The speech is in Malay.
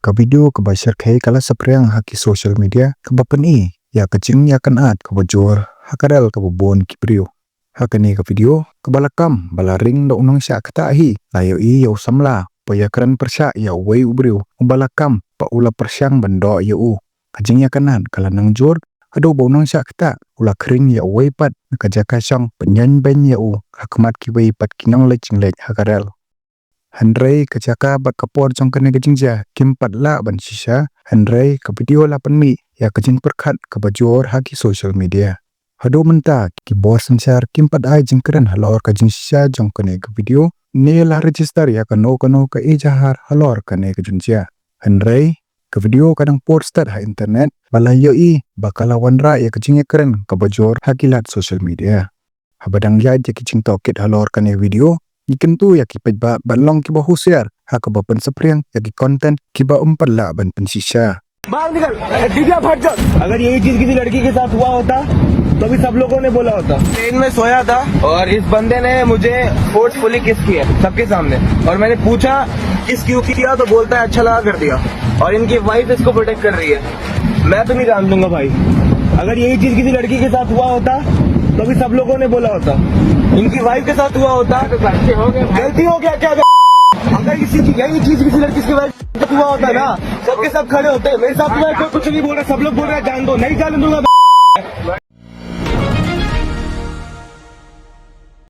ka video ka ba share khay kala saprang haki social media ka ba pani ya ka ching ya kan at ka ba jor hakarel ka ba bon kipriyo hakani ka video ka balakam balaring da unang sya kata hi layo I yaw samla paya kran persya ya way ubriyo balakam pa ula persyang bando ya u kajing ya kanan kala nang jor ado ba unang sya kata ula kring ya way pat nakajaka syang penyan ben ya u hakmat ki way pat kinang leching lech hakarel Handrai kacaka bat kapor jong kene kajingja kimpat la ban shisha handrai ka video la panmi ya kajing perkat ka bajor haki social media hado menta ki bor sansar kimpat ai jingkren halor kajing shisha jong kene ka video ne la register ya kano ka ejahar halor kene kajingja handrai ka video kadang post ha internet bala yoi bakala wanra ya kajing keren ka bajor hakilat social media habadang ya je kicing tokit halor kene video ikan tu ya kipet ba balong kiba husiar ha ka ban sapriang ya ki content kiba la ban pensisha बाहर निकल दीदिया फट जा अगर यही चीज किसी लड़की के साथ हुआ होता तो भी सब लोगों ने बोला होता ट्रेन में सोया था और इस बंदे ने मुझे फोर्सफुली किस किया सबके सामने और मैंने पूछा किस क्यों किया तो बोलता है अच्छा लगा कर दिया और इनकी वाइफ इसको प्रोटेक्ट कर रही है मैं तो नहीं जान दूंगा भाई अगर यही चीज किसी लड़की के साथ हुआ होता तो भी सब लोगों ने बोला होता इनकी वाइफ के साथ हुआ होता तो गलती हो गया क्या अगर किसी की यही चीज किसी लड़की के वाइफ हुआ होता ना सबके सब खड़े होते मेरे साथ कोई कुछ नहीं बोल रहा सब लोग बोल रहे हैं जान दो नहीं जाने दूंगा